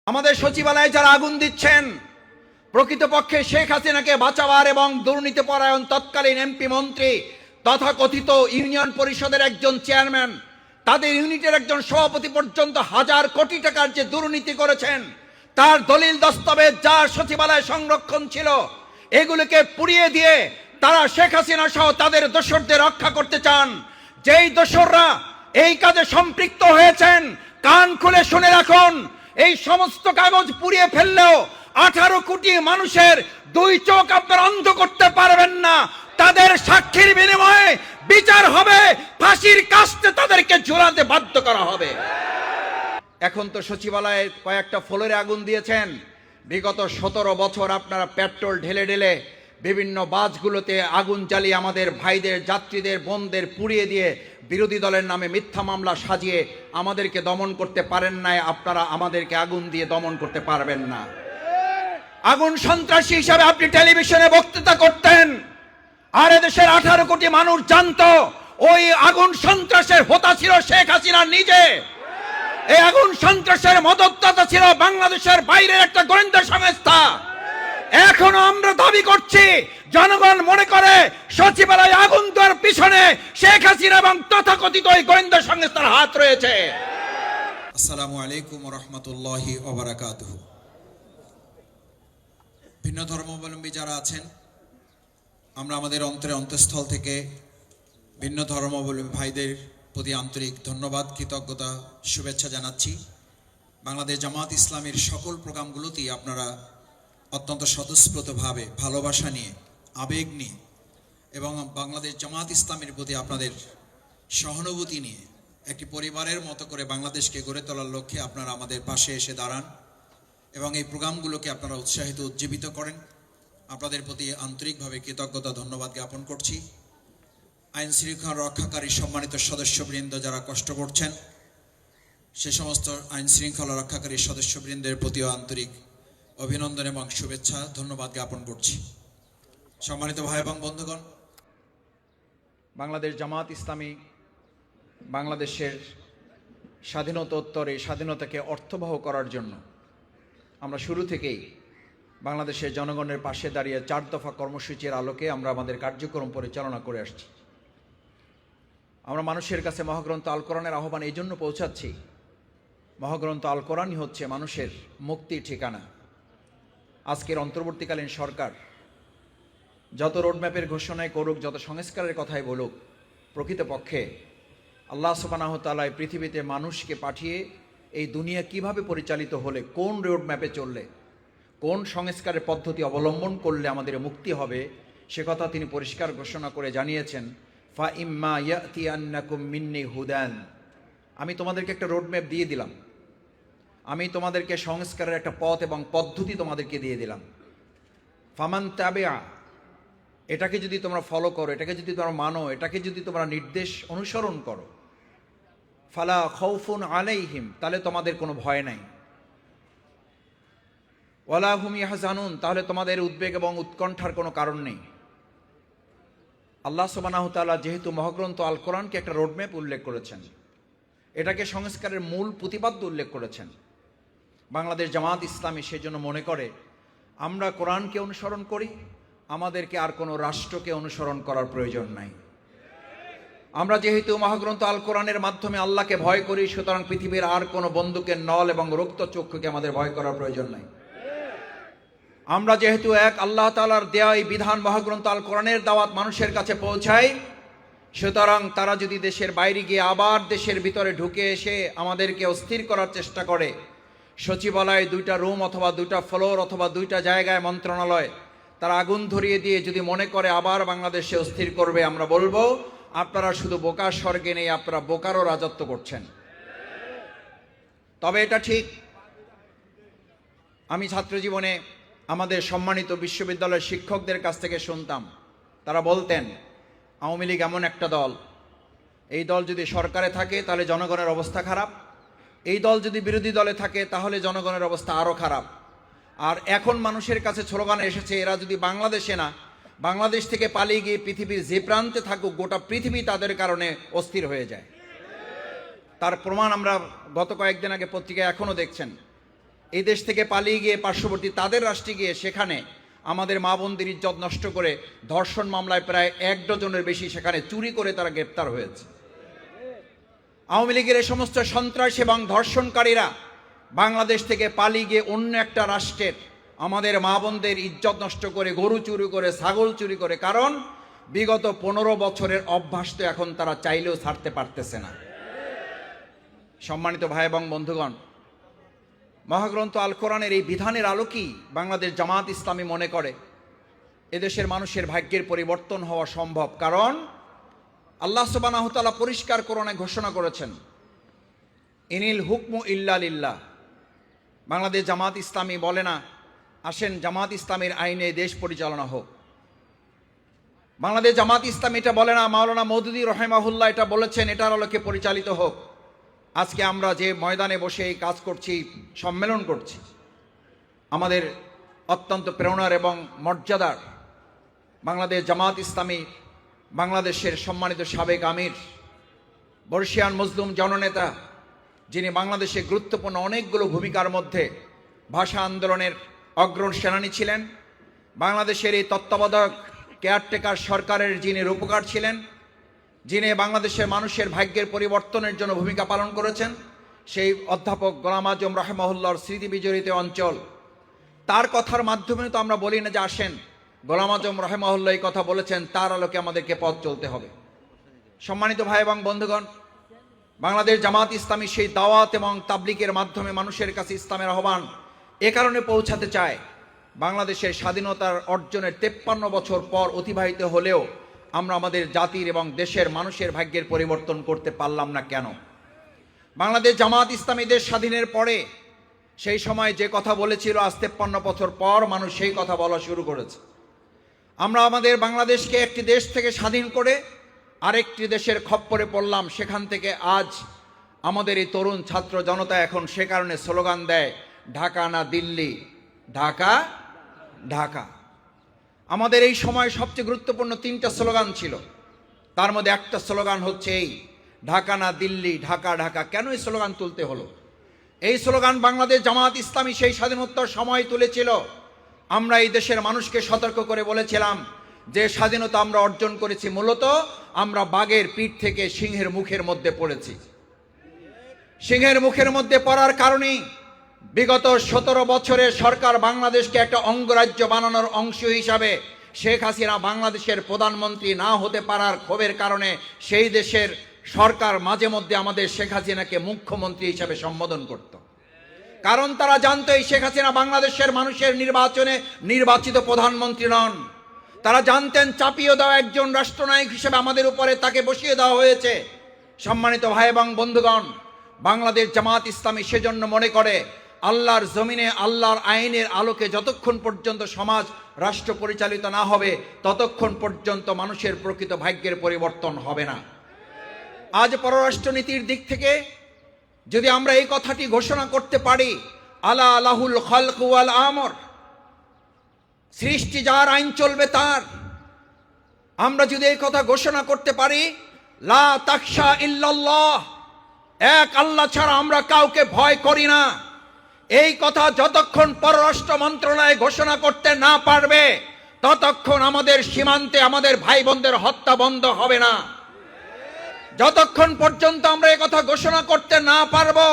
আমাদের সচিবালয়ে যারা আগুন দিচ্ছেন, প্রকৃতপক্ষে শেখ হাসিনাকে বাঁচাবার এবং দুর্নীতিপরায়ণ তৎকালীন এমপি মন্ত্রী তথাকথিত ইউনিয়ন পরিষদের একজন চেয়ারম্যান, তাদের ইউনিটের একজন সভাপতি পর্যন্ত হাজার কোটি টাকার যে দুর্নীতি করেছেন, তার দলিল দস্তাবেজ যার সচিবালয়ে সংরক্ষণ ছিল, এগুলোকে পুড়িয়ে দিয়ে তারা শেখ হাসিনা সহ তাদের দোসরদের রক্ষা করতে চান। যেই দোসররা এই কাজে সম্পৃক্ত হয়েছেন, কান খুলে শুনে রাখুন, এই সমস্ত কাগজ পুড়িয়ে ফেললেও 18 কোটি মানুষের 2 চোখ আপনারা অন্ধ করতে পারবেন না। তাদের সাক্ষীর বিনিময়ে বিচার হবে, ফাঁসির কাস্টে তাদেরকে ঝুলাতে বাধ্য করা হবে। এখন তো সচিবালয়ে কয়েকটা ফ্লোরে আগুন দিয়েছেন, বিগত 17 বছর আপনারা পেট্রোল ঢেলে ঢেলে বিভিন্ন বাসগুলোতে আগুন জ্বালিয়ে আমাদের ভাইদের, যাত্রীদের, বোনদের পুড়িয়ে দিয়ে বিরোধী দলের নামে মিথ্যা মামলা সাজিয়ে আমাদেরকে দমন করতে পারেন নাই। আপনারা আমাদেরকে আগুন দিয়ে দমন করতে পারবেন না। আগুন সন্ত্রাসী হিসাবে আপনি টেলিভিশনে বক্তৃতা করতেন, আর এদেশের 18 কোটি মানুষ জানতো ওই আগুন সন্ত্রাসের হোতা ছিল শেখ হাসিনা নিজে। এই আগুন সন্ত্রাসের মদতদাতা ছিল বাংলাদেশের বাইরের একটা গোয়েন্দা সংস্থা। এখনো আমরা দাবি করছি, জনগণ মনে করে সচিবালয়ে আগুন দেওয়ার পিছনে শেখ হাসিনা এবং তথাকথিত ওই গোয়েন্দা সংস্থার হাত রয়েছে। আসসালামু আলাইকুম ওয়া রাহমাতুল্লাহি ওয়া বারাকাতুহু। ভিন্ন ধর্মাবলম্বী যারা আছেন, আমরা আমাদের অন্তঃস্থল থেকে ভিন্ন ধর্মাবলম্বী ভাইদের প্রতি আন্তরিক ধন্যবাদ, কৃতজ্ঞতা, শুভেচ্ছা জানাচ্ছি। বাংলাদেশ জামাত ইসলামীর সকল প্রোগ্রামগুলোতেই আপনারা অত্যন্ত স্বতঃস্ফূর্তভাবে ভালোবাসা নিয়ে, আবেগ নিয়ে এবং বাংলাদেশ জামাত ইসলামের প্রতি আপনাদের সহানুভূতি নিয়ে একটি পরিবারের মতো করে বাংলাদেশকে গড়ে তোলার লক্ষ্যে আপনারা আমাদের পাশে এসে দাঁড়ান এবং এই প্রোগ্রামগুলোকে আপনারা উৎসাহিত, উজ্জীবিত করেন। আপনাদের প্রতি আন্তরিকভাবে কৃতজ্ঞতা, ধন্যবাদ জ্ঞাপন করছি। আইন শৃঙ্খলা রক্ষাকারী সম্মানিত সদস্যবৃন্দ যারা কষ্ট করছেন, সে সমস্ত আইন শৃঙ্খলা রক্ষাকারী সদস্যবৃন্দের প্রতিও আন্তরিক অভিনন্দন এবং শুভেচ্ছা, ধন্যবাদ জ্ঞাপন করছি। সম্মানিত ভাই এবং বন্ধুগণ, বাংলাদেশ জামাত ইসলামী বাংলাদেশের স্বাধীনতোত্তর এই স্বাধীনতাকে অর্থবহ করার জন্য আমরা শুরু থেকেই বাংলাদেশের জনগণের পাশে দাঁড়িয়ে 4 দফা কর্মসূচির আলোকে আমরা আমাদের কার্যক্রম পরিচালনা করে আসছি। আমরা মানুষের কাছে মহাগ্রন্থ আল কোরআনের আহ্বান এই জন্য পৌঁছাচ্ছি, মহাগ্রন্থ আল কোরআনই হচ্ছে মানুষের মুক্তির ঠিকানা। আজকের অন্তর্বর্তীকালীন সরকার যত রোডম্যাপের ঘোষণায় করুক, যত সংস্কারের কথাই বলুক, প্রকৃতপক্ষে আল্লাহ সুবহানাহু ওয়া তাআলা পৃথিবীতে মানুষকে পাঠিয়ে এই দুনিয়া কিভাবে পরিচালিত হলে, কোন রোডম্যাপে চললে, কোন সংস্কারের পদ্ধতি অবলম্বন করলে আমাদের মুক্তি হবে, সে কথা তিনি পরিষ্কার ঘোষণা করে জানিয়েছেন, ফা ইম্মা ইয়াতিয়ান্নাকুম মিন্নি হুদান, আমি তোমাদেরকে একটা রোডম্যাপ দিয়ে দিলাম, আমি তোমাদেরকে সংস্কারের একটা পথ এবং পদ্ধতি তোমাদেরকে দিয়ে দিলাম। ফামান তাবিআ, এটাকে যদি তোমরা ফলো করো, এটাকে যদি তোমরা মানো, এটাকে যদি তোমরা নির্দেশ অনুসরণ করো, ফালা খাউফুন আলাইহিম, তাহলে তোমাদের কোনো ভয় নাই, ওয়ালা হুম ইয়াহজানুন, তাহলে তোমাদের উদ্বেগ এবং উৎকণ্ঠার কোনো কারণ নেই। আল্লাহ সুবহানাহু ওয়া তাআলা যেহেতু মহাগ্রন্থ আল কোরআনকে একটা রোডম্যাপ উল্লেখ করেছেন, এটাকে সংস্কারের মূল প্রতিপাদ্য উল্লেখ করেছেন, বাংলাদেশ জামাত ইসলামী সেজন্য মনে করে আমরা কোরআনকে অনুসরণ করি, আমাদেরকে আর কোনো রাষ্ট্রকে অনুসরণ করার প্রয়োজন নাই। আমরা যেহেতু মহাগ্রন্থ আল কোরআনের মাধ্যমে আল্লাহকে ভয় করি, সুতরাং পৃথিবীর আর কোনো বন্দুকের নল এবং রক্ত চক্ষুকে আমাদের ভয় করার প্রয়োজন নাই। আমরা যেহেতু এক আল্লাহ তাআলার দেয়া এই বিধান মহাগ্রন্থ আল কোরআনের দাওয়াত মানুষের কাছে পৌঁছায়, সুতরাং তারা যদি দেশের বাইরে গিয়ে আবার দেশের ভিতরে ঢুকে এসে আমাদেরকে অস্থির করার চেষ্টা করে, সচিবালয়ে 2টা রুম অথবা 2টা ফ্লোর অথবা 2টা জায়গায় মন্ত্রণালয় তারা আগুন ধরিয়ে দিয়ে যদি মনে করে আবার বাংলাদেশে অস্থির করবে, আমরা বলবো আপনারা শুধু বোকার স্বর্গে নেই, আপনারা বোকারও রাজত্ব করছেন। তবে এটা ঠিক, আমি ছাত্র জীবনে আমাদের সম্মানিত বিশ্ববিদ্যালয়ের শিক্ষকদের কাছ থেকে শুনতাম, তারা বলতেন আওয়ামী লীগ এমন একটা দল, এই দল যদি সরকারে থাকে তাহলে জনগণের অবস্থা খারাপ, এই দল যদি বিরোধী দলে থাকে তাহলে জনগণের অবস্থা আরও খারাপ। আর এখন মানুষের কাছে স্লোগান এসেছে, এরা যদি বাংলাদেশে না, বাংলাদেশ থেকে পালিয়ে গিয়ে পৃথিবীর যে প্রান্তে থাকুক, গোটা পৃথিবী তাদের কারণে অস্থির হয়ে যায়। তার প্রমাণ আমরা গত কয়েকদিন আগে পত্রিকায় এখনও দেখছেন, এই দেশ থেকে পালিয়ে গিয়ে পার্শ্ববর্তী তাদের রাষ্ট্রে গিয়ে সেখানে আমাদের মা বোনদের ইজ্জত নষ্ট করে ধর্ষণ মামলায় প্রায় 1 ডজনের বেশি সেখানে চুরি করে তারা গ্রেপ্তার হয়েছে। আওয়ামী লীগের এই সমস্ত সন্ত্রাস এবং ধর্ষণকারীরা বাংলাদেশ থেকে পালিয়ে গিয়ে অন্য একটা রাষ্ট্রের আমাদের মা বোনদের ইজ্জত নষ্ট করে, গরু চুরি করে, ছাগল চুরি করে, কারণ বিগত 15 বছরের অভ্যাস তো এখন তারা চাইলেও ছাড়তে পারতেছে না। সম্মানিত ভাই এবং বন্ধুগণ, মহাগ্রন্থ আল কোরআনের এই বিধানের আলোকেই বাংলাদেশ জামাত ইসলামী মনে করে এদেশের মানুষের ভাগ্যের পরিবর্তন হওয়া সম্ভব। কারণ আল্লাহ সুবহানাহু ওয়া তাআলা পরিষ্কার কোরআনে ঘোষণা করেছেন, ইনিল হুকমু ইল্লা লিল্লাহ। বাংলাদেশ জামাত ইসলামী বলে না আসেন জামাত ইসলামের আইনে দেশ পরিচালনা হোক। বাংলাদেশ জামাত ইসলামী এটা বলে না মাওলানা মওদুদী রহিমাহুল্লাহ এটা বলেছেন এটার আলোকে পরিচালিত হোক। আজকে আমরা যে ময়দানে বসে এই কাজ করছি, সম্মেলন করছি, আমাদের অত্যন্ত প্রেরণার এবং মর্যাদার বাংলাদেশ জামাত ইসলামী বাংলাদেশের সম্মানিত সাবেক আমির, বর্ষিয়ান মজলুম জননেতা, যিনি বাংলাদেশে গুরুত্বপূর্ণ অনেকগুলো ভূমিকার মধ্যে ভাষা আন্দোলনের অগ্রণ সেনানী ছিলেন, বাংলাদেশের এই তত্ত্বাবধায়ক কেয়ারটেকার সরকারের যিনি রূপকার ছিলেন, যিনি বাংলাদেশের মানুষের ভাগ্যের পরিবর্তনের জন্য ভূমিকা পালন করেছেন, সেই অধ্যাপক গোলাম আজম রাহিমাহুল্লাহর স্মৃতি বিজড়িত অঞ্চল, তার কথার মাধ্যমে তো আমরা বলি না যে আসেন গোলাম আজম রাহিমাহুল্লাহ এই কথা বলেছেন, তার আলোকে আমাদেরকে পথ চলতে হবে। সম্মানিত ভাই এবং বন্ধুগণ, বাংলাদেশ জামাত ইসলামী সেই দাওয়াত এবং তাবলিগের মাধ্যমে মানুষের কাছে ইসলামের আহ্বান এ কারণে পৌঁছাতে চায়, বাংলাদেশের স্বাধীনতার অর্জনের 53 বছর পর অতিবাহিত হলেও আমরা আমাদের জাতির এবং দেশের মানুষের ভাগ্যের পরিবর্তন করতে পারলাম না কেন? বাংলাদেশ জামাত ইসলামী দেশ স্বাধীনের পরে সেই সময় যে কথা বলেছিল, আজ 53 বছর পর মানুষ সেই কথা বলা শুরু করেছে। আমরা আমাদের বাংলাদেশকে একটি দেশ থেকে স্বাধীন করে আরেকটি দেশের খপ্পরে পড়লাম। সেখান থেকে আজ আমাদের এই তরুণ ছাত্র জনতা এখন সে কারণে স্লোগান দেয়, ঢাকা না দিল্লি, ঢাকা ঢাকা। আমাদের এই সময় সবচেয়ে গুরুত্বপূর্ণ 3টা স্লোগান ছিল, তার মধ্যে একটা স্লোগান হচ্ছে এই ঢাকা না দিল্লি, ঢাকা ঢাকা। কেন এই স্লোগান তুলতে হলো? এই স্লোগান বাংলাদেশ জামাত ইসলামী সেই স্বাধীনোত্তর সময় তুলেছিল। আমরা এই দেশের মানুষকে সতর্ক করে বলেছিলাম যে স্বাধীনতা আমরা অর্জন করেছি মূলত আমরা বাঘের পিঠ থেকে সিংহের মুখের মধ্যে পড়েছি। সিংহের মুখের মধ্যে পড়ার কারণেই বিগত 17 বছরে সরকার বাংলাদেশকে একটা অঙ্গরাজ্য বানানোর অংশ হিসাবে শেখ হাসিনা বাংলাদেশের প্রধানমন্ত্রী না হতে পারার ক্ষোভের কারণে সেই দেশের সরকার মাঝে মধ্যে আমাদের শেখ হাসিনাকে মুখ্যমন্ত্রী হিসাবে সম্বোধন করত। কারণ তারা জানতো এই শেখ হাসিনা বাংলাদেশের মানুষের নির্বাচনে নির্বাচিত প্রধানমন্ত্রী নন। তারা জানতেন চাপিয়ে দেওয়া একজন রাষ্ট্রনায়ক হিসেবে আমাদের উপরে তাকে বসিয়ে দেওয়া হয়েছে। সম্মানিত ভাই এবং বন্ধুগণ, বাংলাদেশ জামাত ইসলামী সেজন্য মনে করে আল্লাহর জমিনে আল্লাহর আইনের আলোকে যতক্ষণ পর্যন্ত সমাজ রাষ্ট্র পরিচালিত না হবে ততক্ষণ পর্যন্ত মানুষের প্রকৃত ভাগ্যের পরিবর্তন হবে না। আজ পররাষ্ট্রনীতির দিক থেকে যদি আমরা এই কথাটি ঘোষণা করতে পারি, আলা আলাহুল খালক ওয়াল আমর, সৃষ্টি যার, আইন চলবে তার। আমরা যদি এই কথা ঘোষণা করতে পারি, লা তাখশা ইল্লাল্লাহ, এক আল্লাহ ছাড়া আমরা কাউকে ভয় করি না, এই কথা যতক্ষণ পররাষ্ট্র মন্ত্রণালয় ঘোষণা করতে না পারবে ততক্ষণ আমাদের সীমান্তে আমাদের ভাই বোনদের হত্যা বন্ধ হবে না। যতক্ষণ পর্যন্ত আমরা এই কথা ঘোষণা করতে না পারবো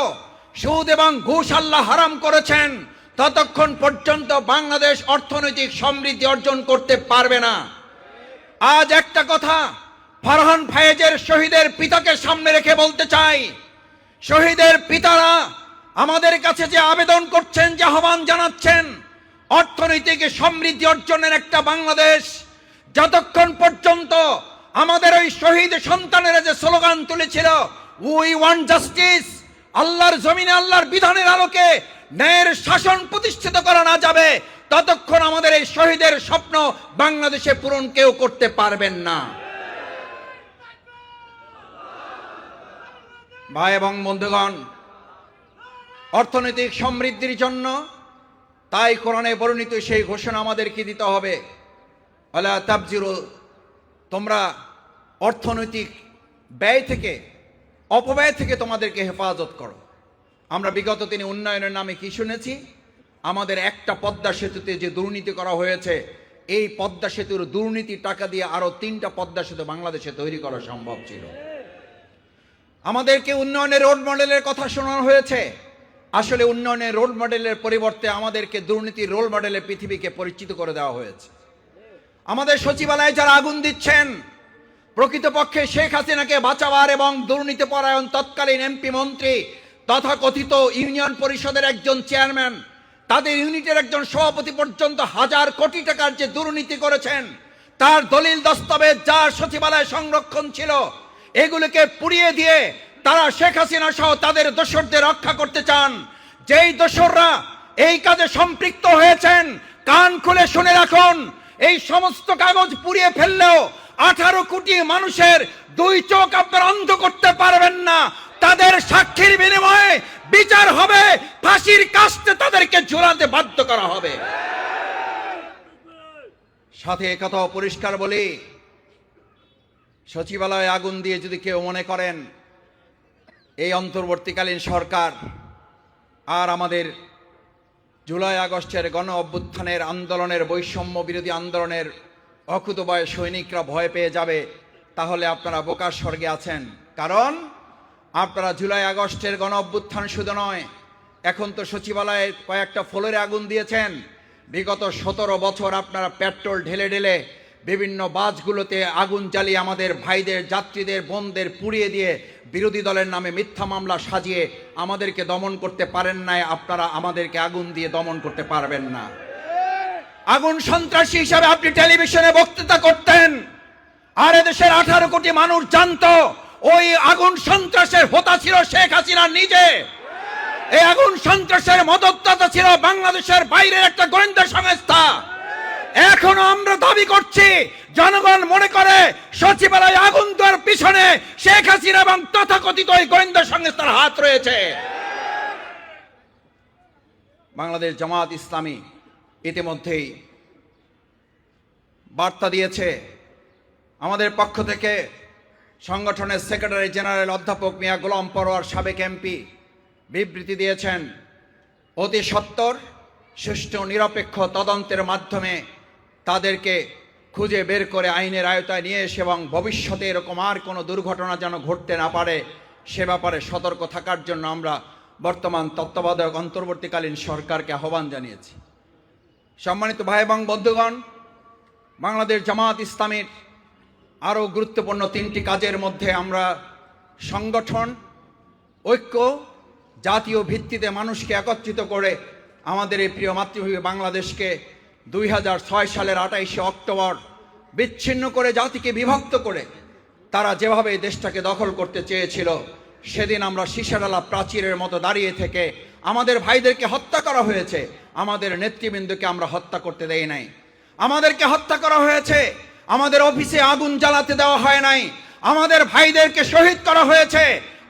সুদ এবং ঘুষ আল্লাহ হারাম করেছেন ততক্ষণ পর্যন্ত বাংলাদেশ অর্থনৈতিক সমৃদ্ধি অর্জন করতে পারবে না। আজ একটা কথা ফারহান ফায়েজের শহীদের পিতাকে সামনে রেখে বলতে চাই, শহীদের পিতারা আমাদের কাছে যে আবেদন করছেন, যে আহ্বান জানাচ্ছেন অর্থনৈতিক সমৃদ্ধি অর্জনের একটা বাংলাদেশ, যতক্ষণ পর্যন্ত আমাদের ওই শহীদ সন্তানেরা যে স্লোগান তুলেছিল উই ওয়ান্ট জাস্টিস, আল্লাহর জমিনে আল্লাহর বিধানের আলোকে ন্যায়ের শাসন প্রতিষ্ঠিত করা না যাবে ততক্ষণ আমাদের এই শহীদের স্বপ্ন বাংলাদেশে পূরণ কেউ করতে পারবেন না। ভাই এবং বন্ধুগণ, অর্থনৈতিক সমৃদ্ধির জন্য তাই কোরআনে বর্ণিত সেই ঘোষণা আমাদেরকে দিতে হবে, ওয়ালা তাবজিরু, তোমরা অর্থনৈতিক ব্যয় থেকে, অপব্যয় থেকে তোমাদেরকে হেফাজত করো। আমরা বিগত দিনে উন্নয়নের নামে কি শুনেছি? আমাদের একটা পদ্মা সেতুতে যে দুর্নীতি করা হয়েছে, এই পদ্মা সেতুর দুর্নীতির টাকা দিয়ে আরো 3টা পদ্মা সেতু বাংলাদেশে তৈরি করা সম্ভব ছিল। আমাদেরকে উন্নয়নের রোল মডেলের কথা শোনানো হয়েছে। আসলে উন্নয়নের রোল মডেলের পরিবর্তে আমাদেরকে দুর্নীতির রোল মডেলে পৃথিবীকে পরিচিত করে দেওয়া হয়েছে। আমাদের সচিবালয়ে যারা আগুন দিচ্ছেন, প্রকৃতপক্ষে শেখ হাসিনাকে বাঁচাবার এবং দুর্নীতি পরায়ণ তৎকালীন এমপি মন্ত্রী তথা কথিত ইউনিয়ন পরিষদের একজন চেয়ারম্যান, তাদের ইউনিটের একজন সভাপতি পর্যন্ত হাজার কোটি টাকার যে দুর্নীতি করেছেন, তার দলিল দস্তাবেজ যার সচিবালয়ে সংরক্ষণ ছিল, এগুলোকে পুড়িয়ে দিয়ে তারা শেখ হাসিনা সহ তাদের দোসরদের রক্ষা করতে চান। যেই দোসররা এই কাজে সম্পৃক্ত হয়েছেন, কান খুলে শুনে রাখুন, এই সমস্ত কাগজ পুড়িয়ে ফেললেও 18 কোটি মানুষের 2 চোখ আপনারা অন্ধ করতে পারবেন না। তাদের সাক্ষীর বিনিময়ে বিচার হবে, ফাঁসির কাস্তে তাদেরকে ঝুলাতে বাধ্য করা হবে। সাথে একথাও পরিষ্কার বলি, সচিবালয়ে আগুন দিয়ে যদি কেউ মনে করেন এই অন্তর্বর্তীকালীন সরকার আর আমাদের জুলাই আগস্টের গণ অভ্যুত্থানের আন্দোলনের, বৈষম্য বিরোধী আন্দোলনের অকুতোভয় সৈনিকরা ভয় পেয়ে যাবে, তাহলে আপনারা বোকার স্বর্গে আছেন। কারণ আপনারা জুলাই আগস্টের গণ অভ্যুত্থান শুধু নয়, এখন তো সচিবালয়ে কয়েকটা ফ্লোরে আগুন দিয়েছেন। বিগত 17 বছর আপনারা পেট্রোল ঢেলে ঢেলে বিভিন্ন বাসগুলোতে আগুন জ্বালিয়ে আমাদের ভাইদের, যাত্রীদের, বোনদের পুড়িয়ে দিয়ে বিরোধী দলের নামে মিথ্যা মামলা সাজিয়ে আমাদেরকে দমন করতে পারেন নাই। আপনারা আমাদেরকে আগুন দিয়ে দমন করতে পারবেন না। আগুন সন্ত্রাসী হিসাবে আপনি টেলিভিশনে বক্তৃতা করতেন, আর এদেশের 18 কোটি মানুষ জানতো ওই আগুন সন্ত্রাসের হোতা ছিল শেখ হাসিনা নিজে। এই আগুন সন্ত্রাসের মদতদাতা ছিল বাংলাদেশের বাইরের একটা গোয়েন্দা সংস্থা। এখনো আমরা দাবি করছি, জনগণ মনে করে সচিবালয়ে আগুন দেওয়ার পিছনে শেখ হাসিনা এবং তথাকথিত ওই গোয়েন্দা সংস্থার হাত রয়েছে। বাংলাদেশ জামাত ইসলামী ইতিমধ্যেই বার্তা দিয়েছে। আমাদের পক্ষ থেকে সংগঠনের সেক্রেটারি জেনারেল অধ্যাপক মিয়া গোলাম পরোয়ার, সাবেক এমপি, বিবৃতি দিয়েছেন, অতি সত্বর সুষ্ঠু নিরপেক্ষ তদন্তের মাধ্যমে তাদেরকে খুঁজে বের করে আইনের আওতায় নিয়ে এসে এবং ভবিষ্যতে এরকম আর কোনো দুর্ঘটনা যেন ঘটতে না পারে সে ব্যাপারে সতর্ক থাকার জন্য আমরা বর্তমান তত্ত্বাবধায়ক অন্তর্বর্তীকালীন সরকারকে আহ্বান জানিয়েছি। সম্মানিত ভাই এবং বন্ধুগণ, বাংলাদেশ জামাত ইসলামীর আরও গুরুত্বপূর্ণ 3টি কাজের মধ্যে আমরা সংগঠন, ঐক্য, জাতীয় ভিত্তিতে মানুষকে একত্রিত করে আমাদের এই প্রিয় মাতৃভূমি বাংলাদেশকে 2006 সালের 28শে অক্টোবর বিচ্ছিন্ন করে, জাতিকে বিভক্ত করে তারা যেভাবে এই দেশটাকে দখল করতে চেয়েছিল, সেদিন আমরা সীসাডালা প্রাচীরের মতো দাঁড়িয়ে থেকে আমাদের ভাইদেরকে হত্যা করা হয়েছে। আমাদের নেতৃবৃন্দকে আমরা হত্যা করতে দেই নাই। আমাদেরকে হত্যা করা হয়েছে, আমাদের অফিসে আগুন জ্বালাতে দেওয়া হয় নাই। আমাদের ভাইদেরকে শহীদ করা হয়েছে,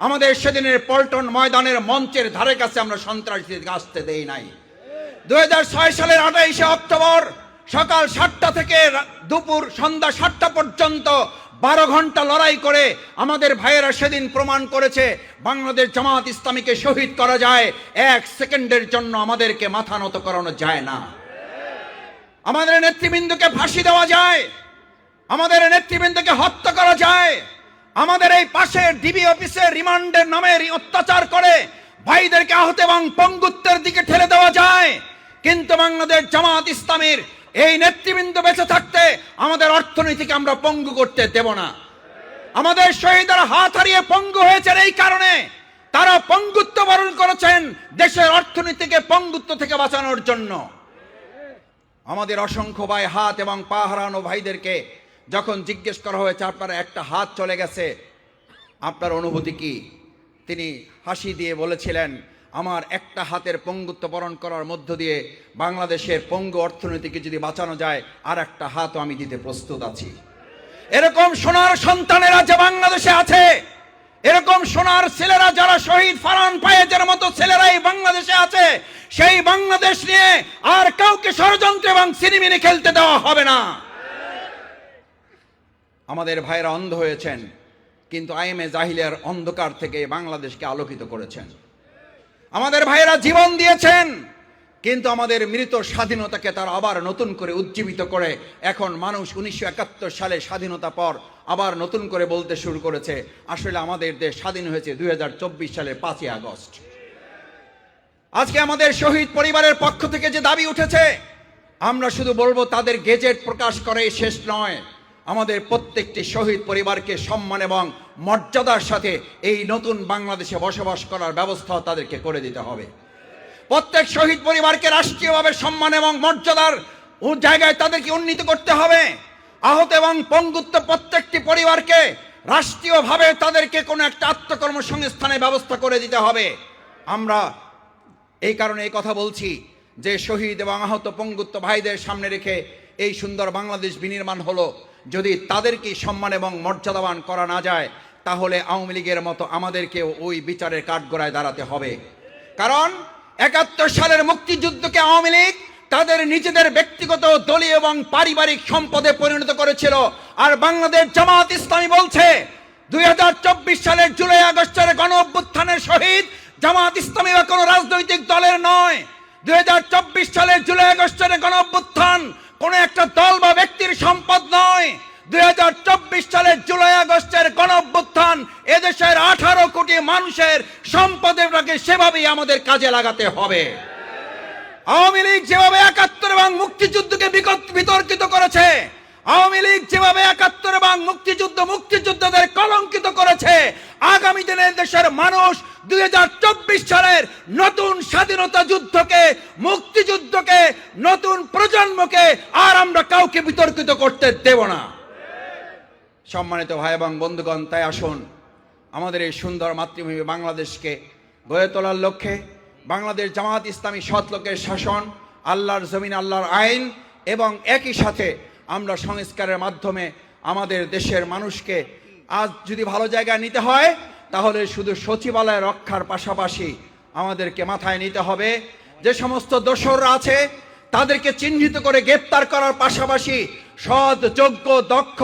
আমাদের সেদিনের পল্টন ময়দানের মঞ্চের ধারে কাছে আমরা সন্ত্রাসীদেরকে আসতে দেই নাই। 2006 সালের 28শে অক্টোবর সকাল 7টা থেকে দুপুর সন্ধ্যা 7টা পর্যন্ত 12 ঘন্টা লড়াই করে আমাদের ভাইয়েরা সেদিন প্রমাণ করেছে বাংলাদেশ জামাত ইসলামীকে শহীদ করা যায়, 1 সেকেন্ডের জন্য আমাদেরকে মাথা নত করানো যায় না। আমাদের নেতৃবৃন্দকে ফাঁসি দেওয়া যায়, আমাদের নেতৃবৃন্দকে হত্যা করা যায়, আমাদের এই পাশের ডিবি অফিসে রিমান্ডের নামে অত্যাচার করে ভাইদেরকে আহত এবং পঙ্গুত্বের দিকে ঠেলে দেওয়া যায়। কিন্তু বাংলাদেশ জামাত ইসলামীর এই নেতৃবৃন্দ বেঁচে থাকতে আমাদের অর্থনীতিকে আমরা পঙ্গু করতে দেব না। আমাদের শহীদরা হাত হারিয়ে পঙ্গু হয়েছেন এই কারণে, তারা পঙ্গুত্ব বরণ করেছেন দেশের অর্থনীতিকে পঙ্গুত্ব থেকে বাঁচানোর জন্য। আমাদের অসংখ্য ভাই হাত এবং পা হারানো ভাইদেরকে যখন জিজ্ঞেস করা হয়েছে আপনার একটা হাত চলে গেছে, আপনার অনুভূতি কি, তিনি হাসি দিয়ে বলেছিলেন, আমার একটা হাতের পঙ্গুত্ব বরণ করার মধ্য দিয়ে বাংলাদেশের পঙ্গু অর্থনীতিকে যদি বাঁচানো যায়, আর একটা হাতও আমি দিতে প্রস্তুত আছি। এরকম সোনার সন্তানেরা যে বাংলাদেশে আছে, এরকম সোনার ছেলেরা যারা শহীদ ফারহান পায়েজের মতো ছেলেরাই বাংলাদেশে আছে, সেই বাংলাদেশ নিয়ে আর কাউকে ষড়যন্ত্র এবং সিনেমিনি খেলতে দেওয়া হবে না। আমাদের ভাইরা অন্ধ হয়েছেন, কিন্তু আইএমএ জাহিলিয়ার অন্ধকার থেকে বাংলাদেশকে আলোকিত করেছেন। আমাদের ভাইয়েরা জীবন দিয়েছেন, কিন্তু আমাদের মৃত স্বাধীনতাকে তারা আবার নতুন করে উজ্জীবিত করে এখন মানুষ 1971 সালে স্বাধীনতা পর আবার নতুন করে বলতে শুরু করেছে আসলে আমাদের দেশ স্বাধীন হয়েছে 2024 সালের 5ই আগস্ট। আজকে আমাদের শহীদ পরিবারের পক্ষ থেকে যে দাবি উঠেছে, আমরা শুধু বলবো তাদের গেজেট প্রকাশ করে শেষ নয়, আমাদের প্রত্যেকটি শহীদ পরিবারকে সম্মান এবং মর্যাদার সাথে এই নতুন বাংলাদেশে বসবাস করার ব্যবস্থা তাদেরকে করে দিতে হবে। প্রত্যেক শহীদ পরিবারকে রাষ্ট্রীয়ভাবে সম্মান এবং মর্যাদার জায়গায় তাদেরকে উন্নীত করতে হবে। আহত এবং পঙ্গুত্ব প্রত্যেকটি পরিবারকে রাষ্ট্রীয়ভাবে তাদেরকে কোনো একটা আত্মকর্মসংস্থানের ব্যবস্থা করে দিতে হবে। আমরা এই কারণে এই কথা বলছি যে শহীদ এবং আহত পঙ্গুত্ব ভাইদের সামনে রেখে এই সুন্দর বাংলাদেশ বিনির্মাণ হলো, যদি তাদেরকে সম্মান এবং মর্যাদাবান করা না যায় তাহলে আওয়ামী লীগের মতো আমাদেরকেও ওই বিচারের কাঠগড়ায় দাঁড়াতে হবে। কারণ 71 সালের মুক্তিযুদ্ধকে আওয়ামী লীগ তাদের নিজেদের ব্যক্তিগত দলীয় এবং পারিবারিক সম্পদে পরিণত করেছিল, আর বাংলাদেশ জামাত ইসলামী বলছে 2024 সালের জুলাই আগস্টের গণ অভ্যুত্থানের শহীদ জামাত ইসলামী বা কোনো রাজনৈতিক দলের নয়। 2024 সালের জুলাই আগস্টের গণ অভ্যুত্থান কোনো একটা দল বা ব্যক্তির সম্পদ নয়। 2024 সালের জুলাই আগস্টের গণ অভ্যুত্থান এদেশের 18 কোটি মানুষের সম্পদেরকে সেভাবেই আমাদের কাজে লাগাতে হবে। আওয়ামী লীগ যেভাবে 71 এবং মুক্তিযুদ্ধকে বিতর্কিত করেছে, আওয়ামী লীগ যেভাবে 71 এবং মুক্তিযুদ্ধদের কলঙ্কিত করেছে, আগামী দিনে দেশের মানুষ 2024 সালের নতুন স্বাধীনতা যুদ্ধকে, মুক্তিযুদ্ধকে, নতুন প্রজন্মকে আর আমরা কাউকে বিতর্কিত করতে দেব না। সম্মানিত ভাই এবং বন্ধুগণ, তাই আসুন আমাদের এই সুন্দর মাতৃভূমি বাংলাদেশকে গড়ে তোলার লক্ষ্যে বাংলাদেশ জামাত ইসলামী সৎ লোকের শাসন, আল্লাহর জমিন, আল্লাহর আইন এবং একই সাথে আমরা সংস্কারের মাধ্যমে আমাদের দেশের মানুষকে আজ যদি ভালো জায়গায় নিতে হয় তাহলে শুধু সচিবালয় রক্ষার পাশাপাশি আমাদেরকে মাথায় নিতে হবে যে সমস্ত দোসররা আছে তাদেরকে চিহ্নিত করে গ্রেপ্তার করার পাশাপাশি সৎ, যোগ্য, দক্ষ,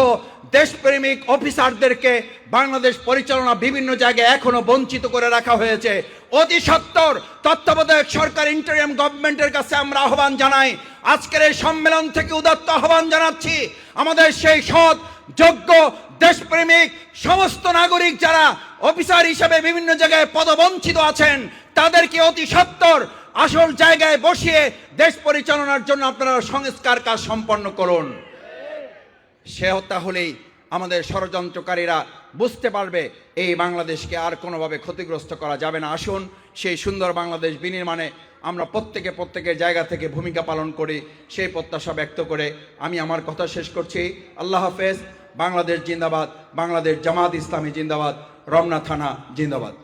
দেশপ্রেমিক অফিসারদেরকে বাংলাদেশ পরিচালনা বিভিন্ন জায়গায় এখনো বঞ্চিত করে রাখা হয়েছে। অতি সত্বর তত্ত্বাবধায়ক সরকার ইন্টারিম গভর্নমেন্টের কাছে আমরা আহ্বান জানাই, আজকের এই সম্মেলন থেকে উদাত্ত আহ্বান জানাচ্ছি, আমাদের সেই সৎ, যোগ্য, দেশপ্রেমিক সমস্ত নাগরিক যারা অফিসার হিসেবে বিভিন্ন জায়গায় পদবঞ্চিত আছেন তাদেরকে অতি সত্বর আসল জায়গায় বসিয়ে দেশ পরিচালনার জন্য আপনারা সংস্কার কাজ সম্পন্ন করুন। সে তাহলেই আমাদের ষড়যন্ত্রকারীরা বুঝতে পারবে এই বাংলাদেশকে আর কোনোভাবে ক্ষতিগ্রস্ত করা যাবে না। আসুন সেই সুন্দর বাংলাদেশ বিনির্মাণে আমরা প্রত্যেকের জায়গা থেকে ভূমিকা পালন করি, সেই প্রত্যাশা ব্যক্ত করে আমি আমার কথা শেষ করছি। আল্লাহ হাফেজ। বাংলাদেশ জিন্দাবাদ, বাংলাদেশ জামাত ইসলামী জিন্দাবাদ, রমনা থানা জিন্দাবাদ।